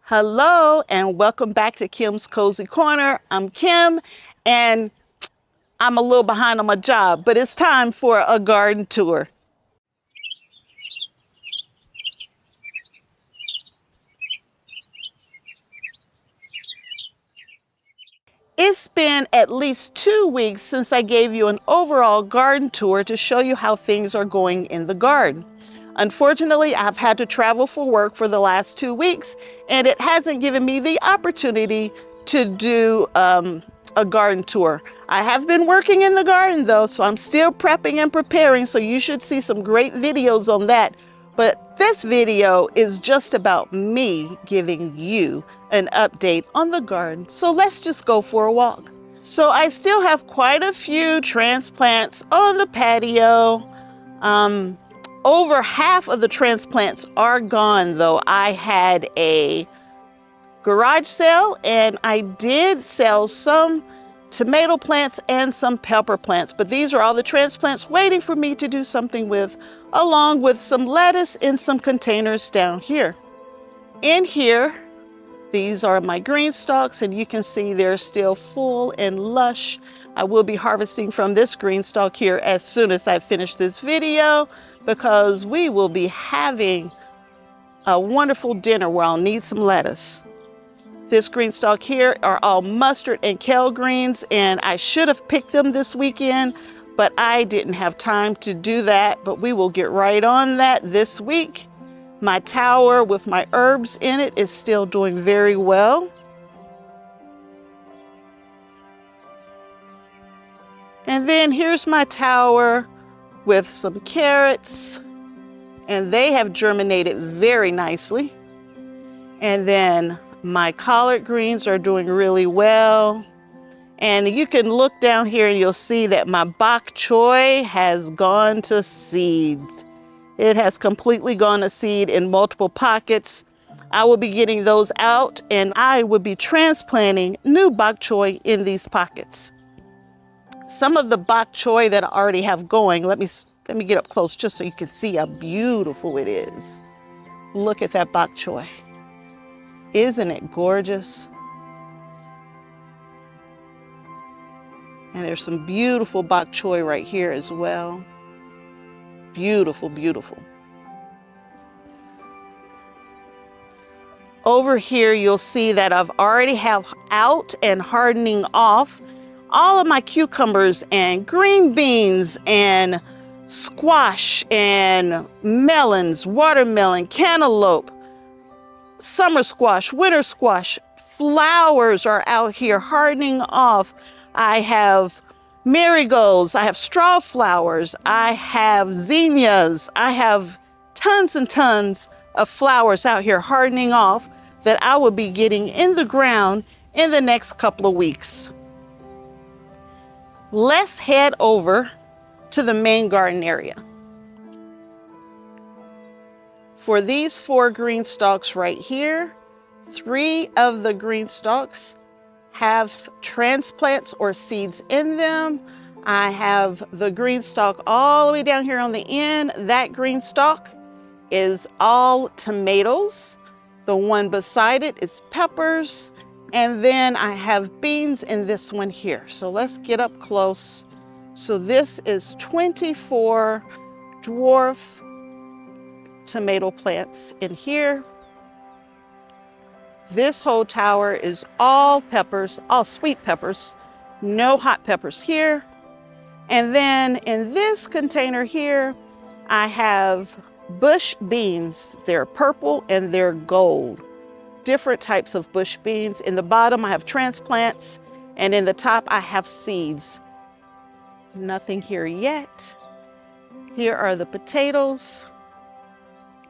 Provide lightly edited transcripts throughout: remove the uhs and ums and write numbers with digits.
Hello and welcome back to Kim's Cozy Corner. I'm Kim and I'm a little behind on my job, but it's time for a garden tour. It's been at least 2 weeks since I gave you an overall garden tour to show you how things are going in the garden. Unfortunately, I've had to travel for work for the last 2 weeks, and it hasn't given me the opportunity to do a garden tour. I have been working in the garden though, so I'm still prepping and preparing, so you should see some great videos on that. But this video is just about me giving you an update on the garden. So let's just go for a walk. So I still have quite a few transplants on the patio. Over half of the transplants are gone though. I had a garage sale and I did sell some tomato plants and some pepper plants, but these are all the transplants waiting for me to do something with, along with some lettuce in some containers down here. In here, these are my green stalks, and you can see they're still full and lush. I will be harvesting from this green stalk here as soon as I finish this video, because we will be having a wonderful dinner where I'll need some lettuce. This green stalk here are all mustard and kale greens, and I should have picked them this weekend, but I didn't have time to do that, but we will get right on that this week. My tower with my herbs in it is still doing very well. And then here's my tower with some carrots, and they have germinated very nicely. And then my collard greens are doing really well. And you can look down here and you'll see that my bok choy has gone to seed. It has completely gone to seed in multiple pockets. I will be getting those out and I will be transplanting new bok choy in these pockets. Some of the bok choy that I already have going, let me get up close just so you can see how beautiful it is. Look at that bok choy. Isn't it gorgeous? And there's some beautiful bok choy right here as well. Beautiful, beautiful. Over here, you'll see that I've already have out and hardening off all of my cucumbers and green beans and squash and melons, watermelon, cantaloupe, summer squash, winter squash. Flowers are out here hardening off. I have marigolds, I have straw flowers, I have zinnias, I have tons and tons of flowers out here hardening off that I will be getting in the ground in the next couple of weeks. Let's head over to the main garden area. For these 4 green stalks right here, 3 of the green stalks have transplants or seeds in them. I have the green stalk all the way down here on the end. That green stalk is all tomatoes. The one beside it is peppers. And then I have beans in this one here. So let's get up close. So this is 24 dwarf tomato plants in here. This whole tower is all peppers, all sweet peppers, no hot peppers here. And then in this container here, I have bush beans. They're purple and they're gold. Different types of bush beans. In the bottom, I have transplants, and in the top, I have seeds. Nothing here yet. Here are the potatoes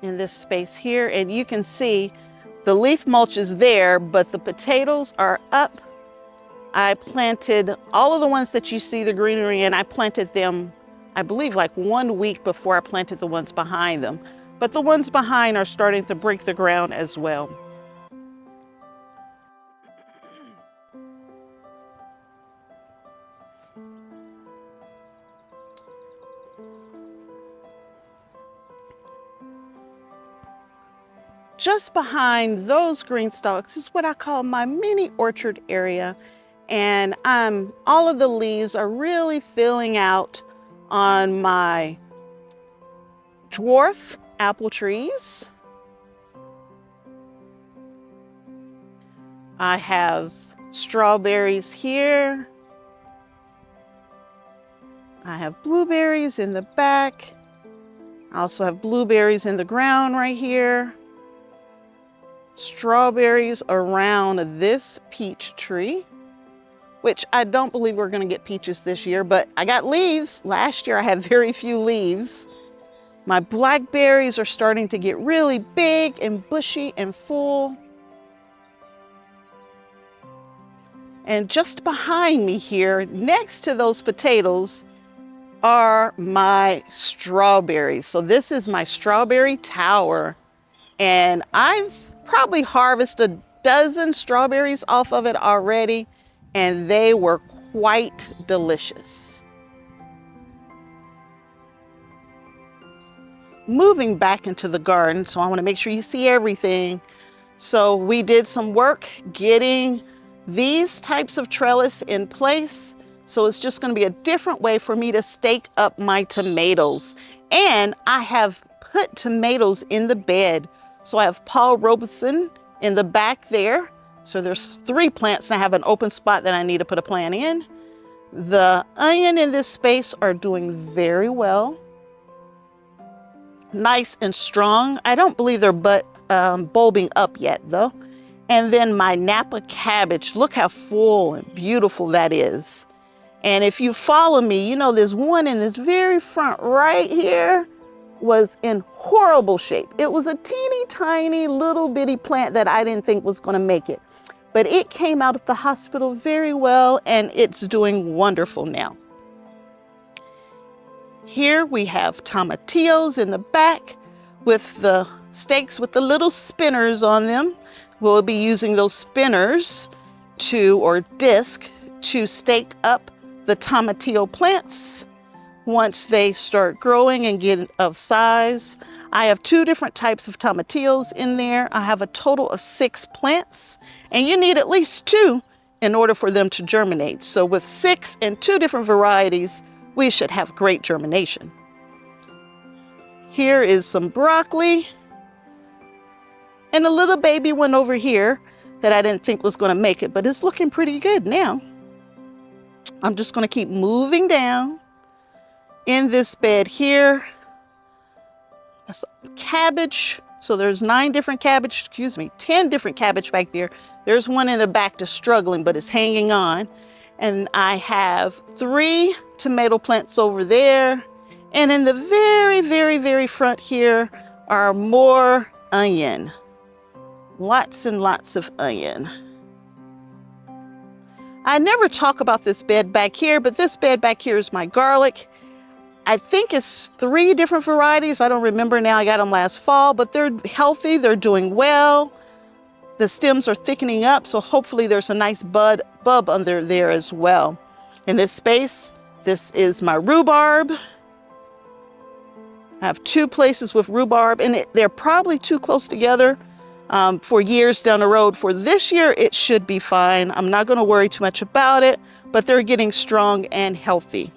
in this space here, and you can see the leaf mulch is there, but the potatoes are up. I planted all of the ones that you see the greenery in. I planted them, I believe, like 1 week before I planted the ones behind them. But the ones behind are starting to break the ground as well. just behind those green stalks is what I call my mini orchard area. And all of the leaves are really filling out on my dwarf apple trees. I have strawberries here. I have blueberries in the back. I also have blueberries in the ground right here. Strawberries around this peach tree, which I don't believe we're going to get peaches this year, but I got leaves. Last year I had very few leaves. My blackberries are starting to get really big and bushy and full. And just behind me here, next to those potatoes, are my strawberries. So this is my strawberry tower. And I've probably harvested a dozen strawberries off of it already, and they were quite delicious. Moving back into the garden, so I want to make sure you see everything. So we did some work getting these types of trellis in place. So it's just going to be a different way for me to stake up my tomatoes. And I have put tomatoes in the bed. So I have Paul Robeson in the back there. So there's 3 plants and I have an open spot that I need to put a plant in. The onion in this space are doing very well. Nice and strong. I don't believe they're bulbing up yet though. And then my Napa cabbage, look how full and beautiful that is. And if you follow me, you know there's one in this very front right here was in horrible shape. It was a teeny tiny little bitty plant that I didn't think was going to make it. But it came out of the hospital very well and it's doing wonderful now. Here we have tomatillos in the back with the stakes with the little spinners on them. We'll be using those spinners or disc to stake up the tomatillo plants once they start growing and get of size. I have 2 different types of tomatillos in there. I have a total of 6 plants, and you need at least 2 in order for them to germinate. So with 6 and 2 different varieties, we should have great germination. Here is some broccoli and a little baby one over here that I didn't think was going to make it, but it's looking pretty good now. I'm just going to keep moving down in this bed here. That's cabbage. So there's 10 different cabbage back there. There's one in the back that's struggling, but it's hanging on. And I have 3 tomato plants over there. And in the very, very, very front here are more onion. Lots and lots of onion. I never talk about this bed back here, but this bed back here is my garlic. I think it's 3 different varieties. I don't remember now. I got them last fall, but they're healthy. They're doing well. The stems are thickening up, so hopefully there's a nice bub under there as well. In this space, this is my rhubarb. I have 2 places with rhubarb, and they're probably too close together for years down the road. For this year, it should be fine. I'm not going to worry too much about it, but they're getting strong and healthy.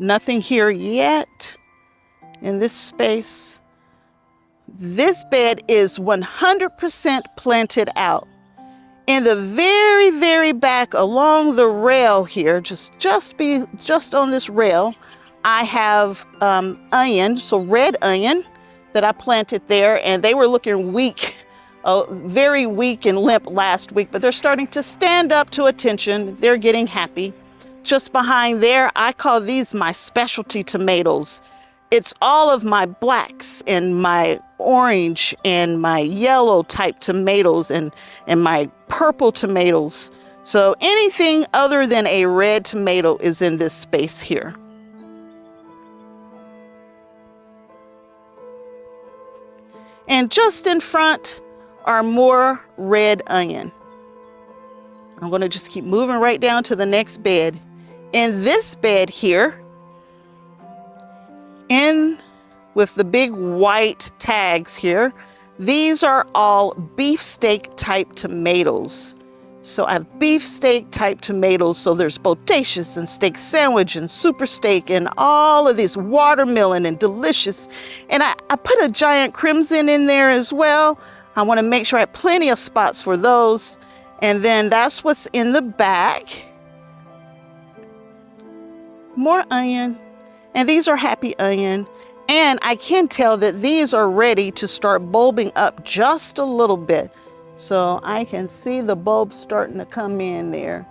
Nothing here yet in this space. This bed is 100% planted out. In the very, very back along the rail here, just on this rail, I have onion, so red onion that I planted there, and they were looking weak, very weak and limp last week, but they're starting to stand up to attention. They're getting happy. Just behind there, I call these my specialty tomatoes. It's all of my blacks and my orange and my yellow type tomatoes and my purple tomatoes. So anything other than a red tomato is in this space here. And just in front are more red onion. I'm going to just keep moving right down to the next bed. In this bed here, with the big white tags here. These are all beefsteak type tomatoes. So I have beefsteak type tomatoes. So there's bodacious and steak sandwich and super steak and all of these watermelon and delicious. And I put a giant crimson in there as well. I want to make sure I have plenty of spots for those. And then that's what's in the back. More onion. And these are happy onion. And I can tell that these are ready to start bulbing up just a little bit. So I can see the bulbs starting to come in there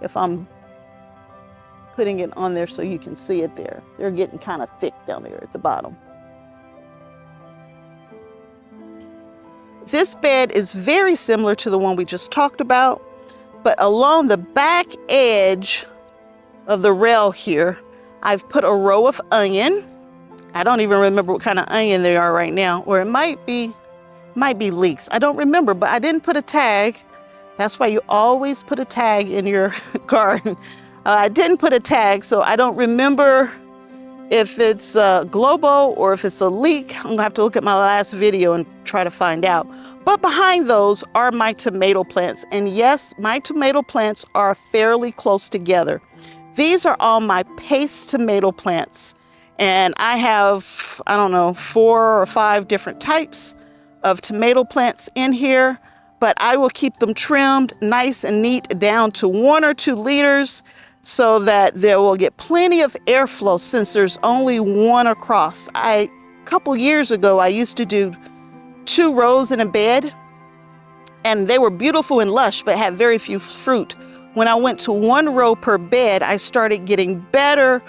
if I'm putting it on there so you can see it there. They're getting kind of thick down there at the bottom. This bed is very similar to the one we just talked about, but along the back edge of the rail here, I've put a row of onion. I don't even remember what kind of onion they are right now, or it might be leeks. I don't remember, but I didn't put a tag. That's why you always put a tag in your garden. I didn't put a tag, so I don't remember if it's Globo or if it's a leek. I'm gonna have to look at my last video and try to find out. But behind those are my tomato plants. And yes, my tomato plants are fairly close together. These are all my paste tomato plants. And I have, I don't know, 4 or 5 different types of tomato plants in here, but I will keep them trimmed nice and neat down to 1 or 2 liters so that they will get plenty of airflow since there's only one across. A couple years ago, I used to do 2 rows in a bed, and they were beautiful and lush, but had very few fruit. When I went to 1 row per bed, I started getting better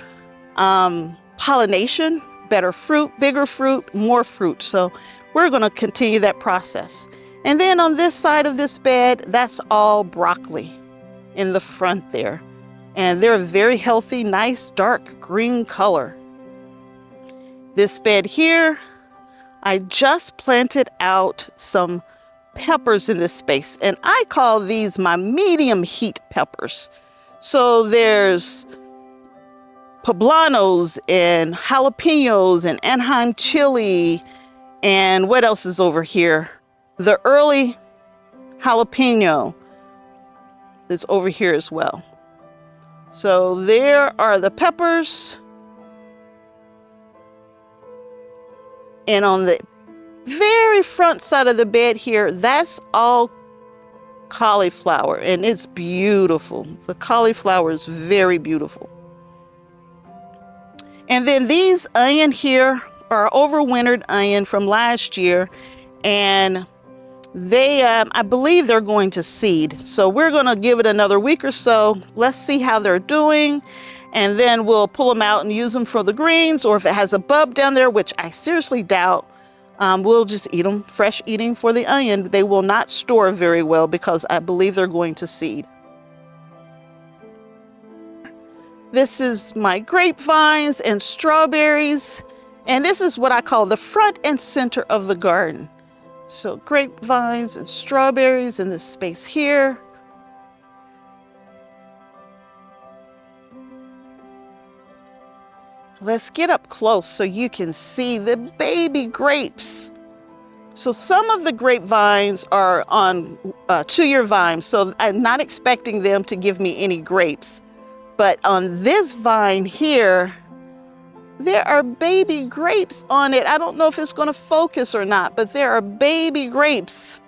pollination, better fruit, bigger fruit, more fruit. So we're going to continue that process. And then on this side of this bed, that's all broccoli in the front there. And they're a very healthy, nice, dark green color. This bed here, I just planted out some peppers in this space. And I call these my medium heat peppers. So there's poblanos and jalapenos and Anaheim chili. And what else is over here? The early jalapeno that's over here as well. So there are the peppers. And on the very front side of the bed here, that's all cauliflower, and it's beautiful. The cauliflower is very beautiful. And then these onion here are overwintered onion from last year, and they, I believe they're going to seed. So we're going to give it another week or so. Let's see how they're doing, and then we'll pull them out and use them for the greens, or if it has a bulb down there, which I seriously doubt, we'll just eat them, fresh eating for the onion. They will not store very well because I believe they're going to seed. This is my grapevines and strawberries. And this is what I call the front and center of the garden. So grapevines and strawberries in this space here. Let's get up close so you can see the baby grapes. So some of the grapevines are on 2-year vines, so I'm not expecting them to give me any grapes. But on this vine here, there are baby grapes on it. I don't know if it's going to focus or not, but there are baby grapes.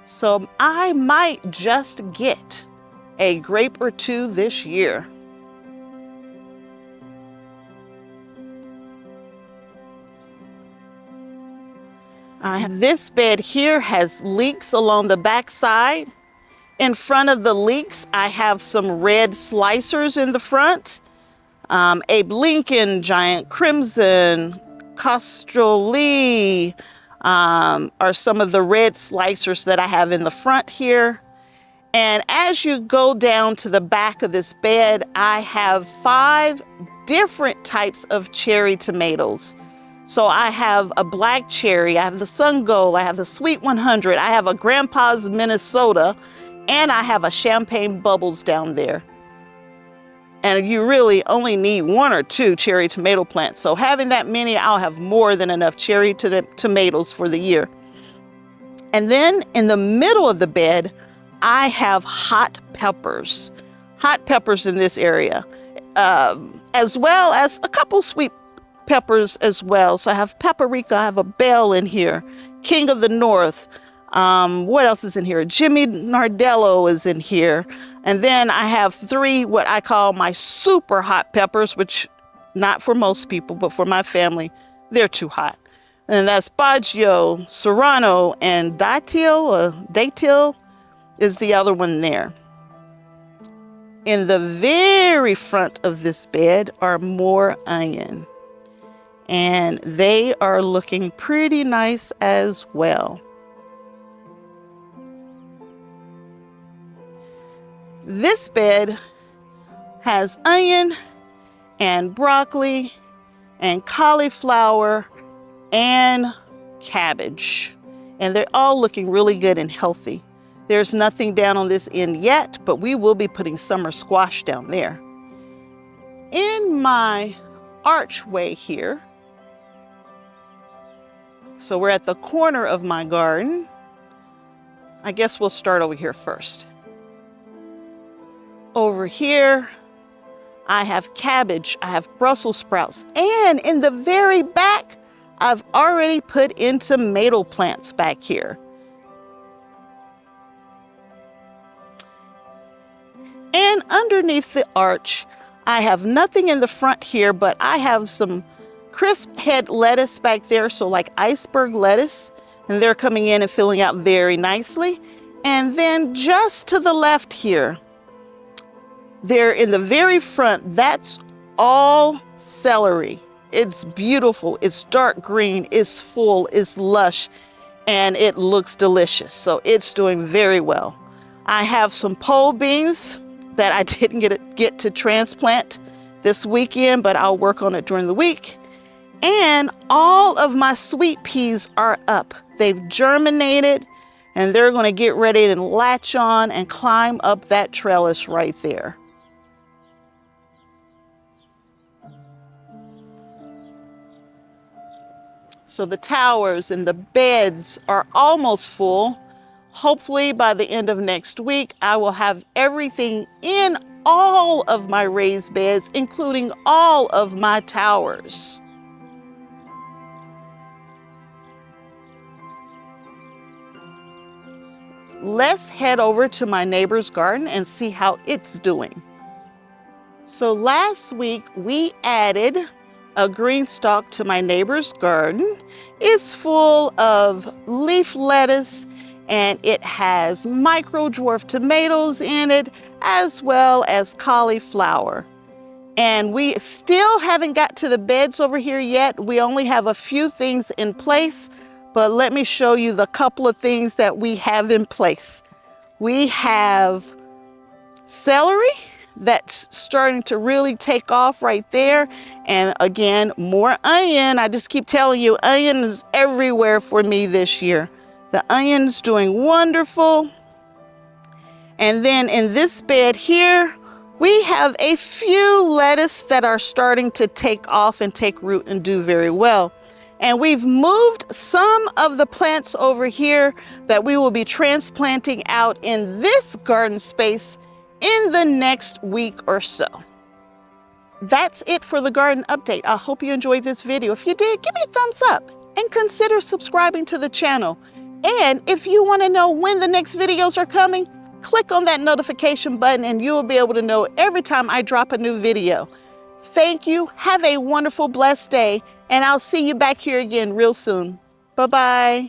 So I might just get a grape or 2 this year. This bed here has leeks along the back side. In front of the leeks, I have some red slicers in the front. Abe Lincoln, Giant Crimson, Castroli are some of the red slicers that I have in the front here. And as you go down to the back of this bed, I have 5 different types of cherry tomatoes. So I have a black cherry, I have the Sun Gold, I have the Sweet 100, I have a Grandpa's Minnesota, and I have a Champagne Bubbles down there. And you really only need 1 or 2 cherry tomato plants. So having that many, I'll have more than enough cherry tomatoes for the year. And then in the middle of the bed, I have hot peppers. Hot peppers in this area, as well as a couple sweet peppers as well. So I have paprika, I have a bell in here, King of the North. What else is in here? Jimmy Nardello is in here. And then I have 3 what I call my super hot peppers, which not for most people, but for my family, they're too hot. And that's Patio, Serrano, and Dayton is the other one there. In the very front of this bed are more onion, and they are looking pretty nice as well. This bed has onion and broccoli and cauliflower and cabbage, and they're all looking really good and healthy. There's nothing down on this end yet, but we will be putting summer squash down there. In my archway here, so we're at the corner of my garden. I guess we'll start over here first. Over here, I have cabbage, I have Brussels sprouts, and in the very back, I've already put in tomato plants back here. And underneath the arch, I have nothing in the front here, but I have some crisp head lettuce back there, so like iceberg lettuce, and they're coming in and filling out very nicely. And then just to the left here, there in the very front, that's all celery. It's beautiful, it's dark green, it's full, it's lush, and it looks delicious. So it's doing very well. I have some pole beans that I didn't get to transplant this weekend, but I'll work on it during the week. And all of my sweet peas are up. They've germinated, and they're going to get ready to latch on and climb up that trellis right there. So the towers and the beds are almost full. Hopefully by the end of next week, I will have everything in all of my raised beds, including all of my towers. Let's head over to my neighbor's garden and see how it's doing. So last week we added a GreenStalk to my neighbor's garden. It's full of leaf lettuce, and it has micro dwarf tomatoes in it, as well as cauliflower. And we still haven't got to the beds over here yet. We only have a few things in place, but let me show you the couple of things that we have in place. We have celery that's starting to really take off right there. And again, more onion. I just keep telling you, onion is everywhere for me this year. The onion's doing wonderful. And then in this bed here, we have a few lettuce that are starting to take off and take root and do very well. And we've moved some of the plants over here that we will be transplanting out in this garden space in the next week or so. That's it for the garden update. I hope you enjoyed this video. If you did, give me a thumbs up and consider subscribing to the channel. And if you want to know when the next videos are coming, click on that notification button and you'll be able to know every time I drop a new video. Thank you. Have a wonderful, blessed day, and I'll see you back here again real soon. Bye-bye.